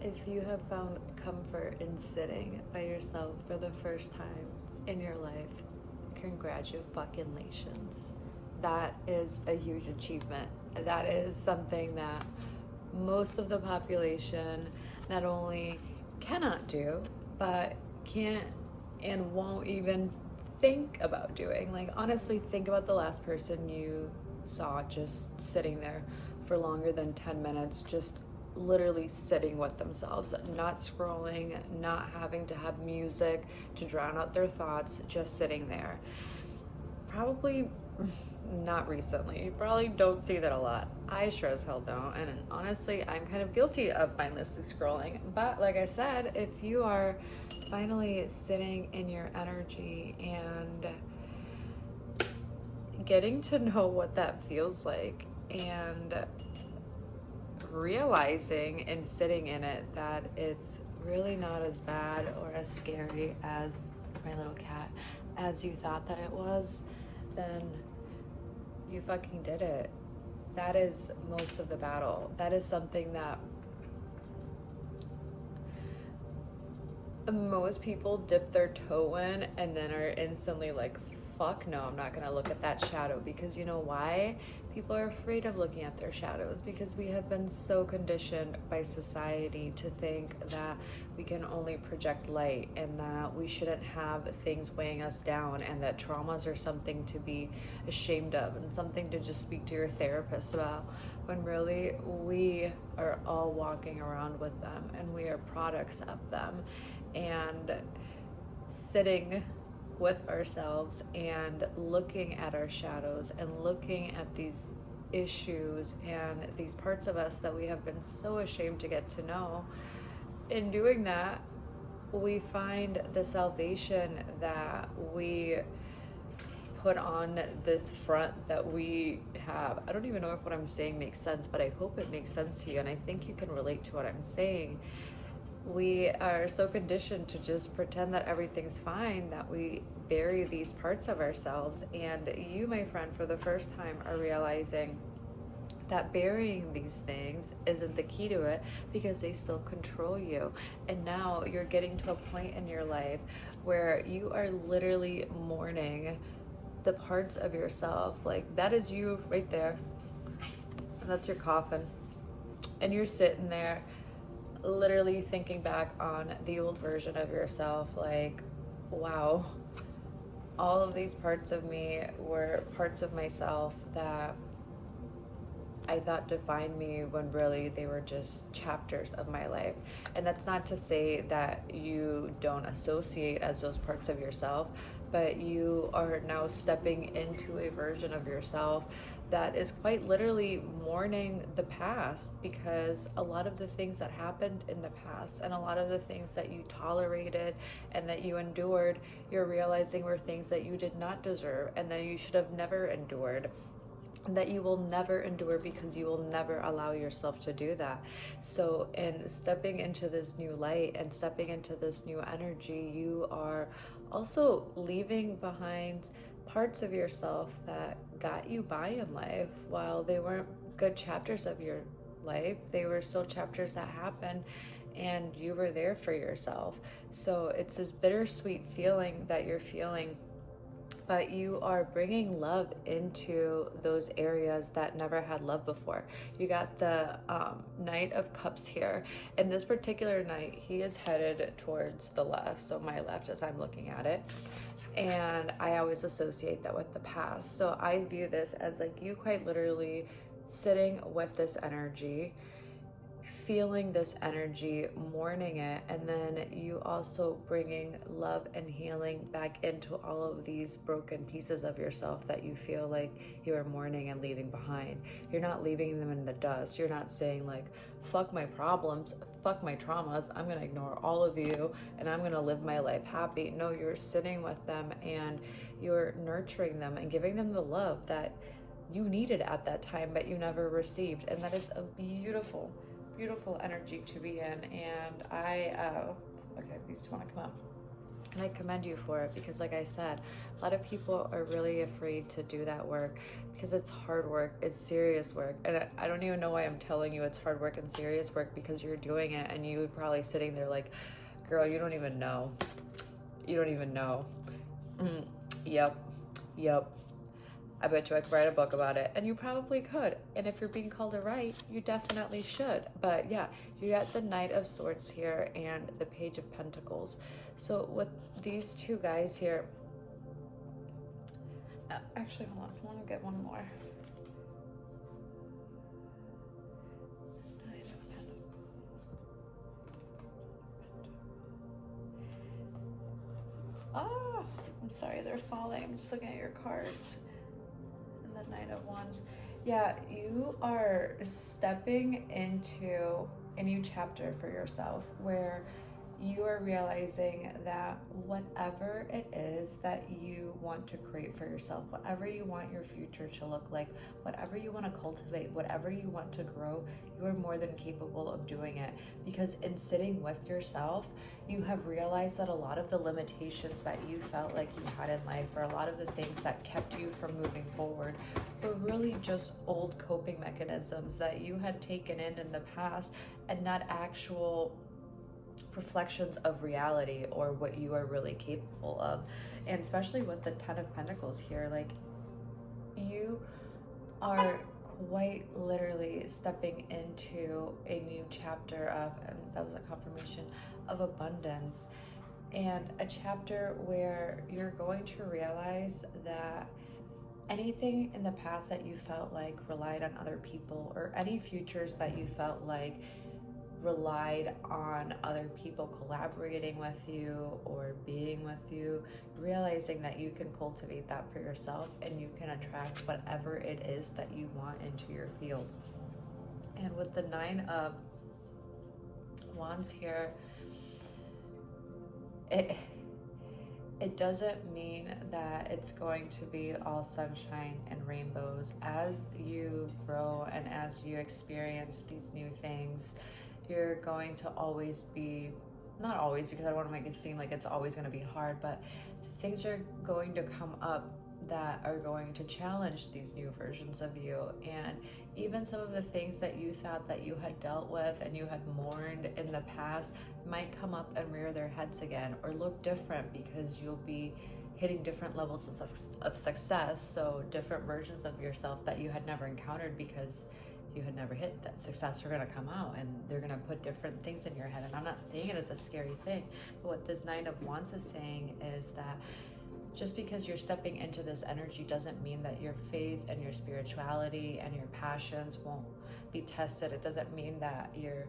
If you have found comfort in sitting by yourself for the first time in your life, congratulations. That is a huge achievement. That is something that most of the population not only cannot do, but can't and won't even think about doing. Like, honestly, think about the last person you saw just sitting there for longer than 10 minutes, just literally sitting with themselves, not scrolling, not having to have music to drown out their thoughts, just sitting there. Probably not recently. You probably don't see that a lot. I sure as hell don't. And honestly, I'm kind of guilty of mindlessly scrolling. But like I said, if you are finally sitting in your energy and getting to know what that feels like and realizing and sitting in it that it's really not as bad or as scary as my little cat as you thought that it was, then you fucking did it. That is most of the battle. That is something that most people dip their toe in and then are instantly like, fuck no, I'm not gonna look at that shadow. Because you know why? People are afraid of looking at their shadows because we have been so conditioned by society to think that we can only project light and that we shouldn't have things weighing us down and that traumas are something to be ashamed of and something to just speak to your therapist about, when really we are all walking around with them and we are products of them. And sitting with ourselves and looking at our shadows and looking at these issues and these parts of us that we have been so ashamed to get to know. In doing that, we find the salvation that we put on this front that we have. I don't even know if what I'm saying makes sense, but I hope it makes sense to you, and I think you can relate to what I'm saying. We are so conditioned to just pretend that everything's fine that we bury these parts of ourselves. And you, my friend, for the first time are realizing that burying these things isn't the key to it because they still control you. And now you're getting to a point in your life where you are literally mourning the parts of yourself. Like, that is you right there. And that's your coffin. And you're sitting there literally thinking back on the old version of yourself, like, wow, all of these parts of me were parts of myself that I thought defined me when really they were just chapters of my life. And that's not to say that you don't associate as those parts of yourself, but you are now stepping into a version of yourself that is quite literally mourning the past, because a lot of the things that happened in the past and a lot of the things that you tolerated and that you endured, you're realizing were things that you did not deserve and that you should have never endured, that you will never endure because you will never allow yourself to do that. So in stepping into this new light and stepping into this new energy, you are also leaving behind parts of yourself that got you by in life. While they weren't good chapters of your life, they were still chapters that happened and you were there for yourself. So it's this bittersweet feeling that you're feeling, but you are bringing love into those areas that never had love before. You got the Knight of Cups here. In this particular night, he is headed towards the left, so my left as I'm looking at it. And I always associate that with the past. So I view this as like you quite literally sitting with this energy, feeling this energy, mourning it, and then you also bringing love and healing back into all of these broken pieces of yourself that you feel like you are mourning and leaving behind. You're not leaving them in the dust. You're not saying like, fuck my problems, fuck my traumas, I'm gonna ignore all of you and I'm gonna live my life happy. No, you're sitting with them and you're nurturing them and giving them the love that you needed at that time but you never received. And that is a beautiful energy to be in. And okay, these two want to come up. And I commend you for it because, like I said, a lot of people are really afraid to do that work because it's hard work, it's serious work. And I don't even know why I'm telling you it's hard work and serious work, because you're doing it and you would probably sitting there like, girl, you don't even know. You don't even know. Yep. I bet you I could write a book about it, and you probably could. And if you're being called to write, you definitely should. But yeah, you got the Knight of Swords here and the Page of Pentacles. So with these two guys here, actually, hold on, I want to get one more. Knight of Pentacles. Oh, I'm sorry, they're falling. I'm just looking at your cards. And the Knight of Wands. Yeah, you are stepping into a new chapter for yourself where you are realizing that whatever it is that you want to create for yourself, whatever you want your future to look like, whatever you want to cultivate, whatever you want to grow, you are more than capable of doing it. Because in sitting with yourself, you have realized that a lot of the limitations that you felt like you had in life, or a lot of the things that kept you from moving forward, were really just old coping mechanisms that you had taken in the past, and not actual reflections of reality or what you are really capable of. And especially with the Ten of Pentacles here, like, you are quite literally stepping into a new chapter of, and that was a confirmation of abundance, and a chapter where you're going to realize that anything in the past that you felt like relied on other people, or any futures that you felt like relied on other people collaborating with you or being with you, realizing that you can cultivate that for yourself and you can attract whatever it is that you want into your field. And with the Nine of Wands here, it doesn't mean that it's going to be all sunshine and rainbows. As you grow and as you experience these new things, you're going to always be, not always, because I don't want to make it seem like it's always going to be hard, but things are going to come up that are going to challenge these new versions of you. And even some of the things that you thought that you had dealt with and you had mourned in the past might come up and rear their heads again, or look different, because you'll be hitting different levels of success. So different versions of yourself that you had never encountered because you had never hit that success are going to come out, and they're going to put different things in your head. And I'm not saying it as a scary thing, but what this Nine of Wands is saying is that just because you're stepping into this energy doesn't mean that your faith and your spirituality and your passions won't be tested. It doesn't mean that your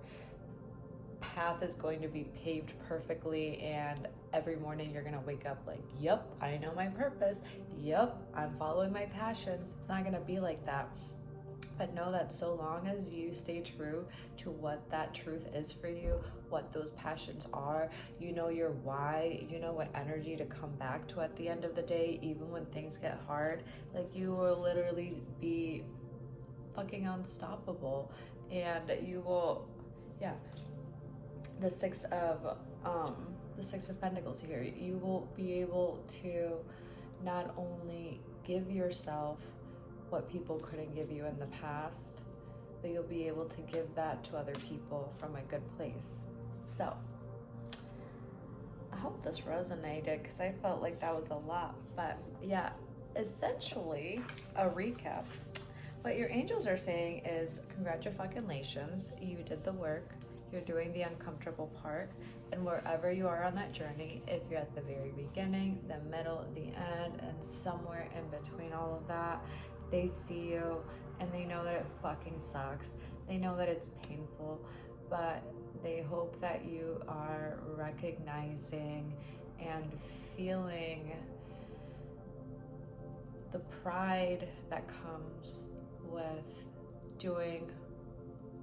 path is going to be paved perfectly and every morning you're going to wake up like, yep, I know my purpose. Yep, I'm following my passions. It's not going to be like that. But know that so long as you stay true to what that truth is for you, what those passions are, you know your why, you know what energy to come back to at the end of the day, even when things get hard, like, you will literally be fucking unstoppable. And you will, yeah, the Six of Pentacles here, you will be able to not only give yourself what people couldn't give you in the past, but you'll be able to give that to other people from a good place. So I hope this resonated, because I felt like that was a lot. But yeah, essentially a recap. What your angels are saying is, congratulations, you did the work. You're doing the uncomfortable part, and wherever you are on that journey, if you're at the very beginning, the middle, the end, and somewhere in between all of that, they see you and they know that it fucking sucks. They know that it's painful, but they hope that you are recognizing and feeling the pride that comes with doing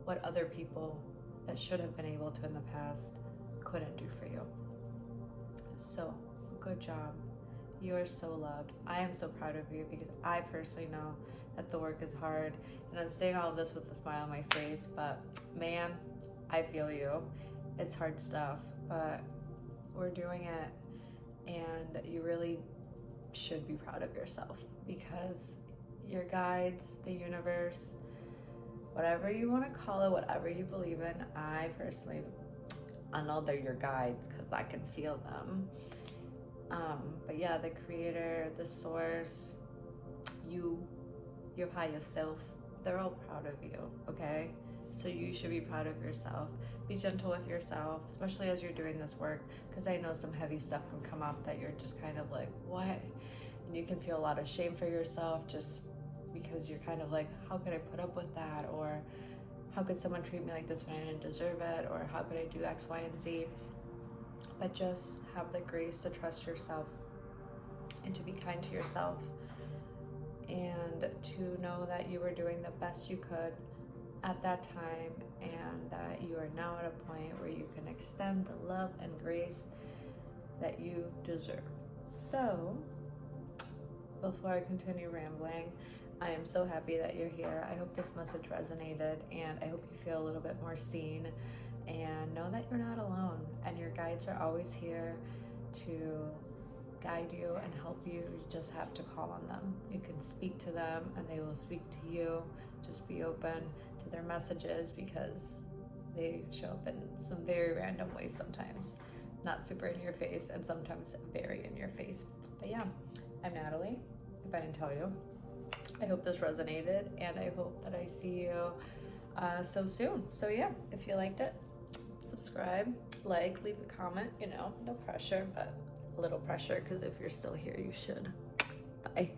what other people that should have been able to in the past couldn't do for you. So, good job. You are so loved. I am so proud of you, because I personally know that the work is hard. And I'm saying all of this with a smile on my face, but man, I feel you. It's hard stuff, but we're doing it and you really should be proud of yourself, because your guides, the universe, whatever you want to call it, whatever you believe in, I personally, I know they're your guides because I can feel them. But yeah, the creator, the source, you, your highest self, they're all proud of you, okay? So you should be proud of yourself. Be gentle with yourself, especially as you're doing this work, because I know some heavy stuff can come up that you're just kind of like, what? And you can feel a lot of shame for yourself just because you're kind of like, how could I put up with that? Or how could someone treat me like this when I didn't deserve it? Or how could I do X, Y, and Z? But just have the grace to trust yourself and to be kind to yourself, and to know that you were doing the best you could at that time, and that you are now at a point where you can extend the love and grace that you deserve. So, before I continue rambling, I am so happy that you're here. I hope this message resonated, and I hope you feel a little bit more seen, and know that you're not alone, and your guides are always here to guide you and help you. You just have to call on them. You can speak to them and they will speak to you. Just be open to their messages, because they show up in some very random ways sometimes. Not super in your face, and sometimes very in your face. But yeah, I'm Natalie, if I didn't tell you. I hope this resonated, and I hope that I see you so soon. So yeah, if you liked it, subscribe, like, leave a comment, no pressure, but a little pressure, because if you're still here, you should. Bye.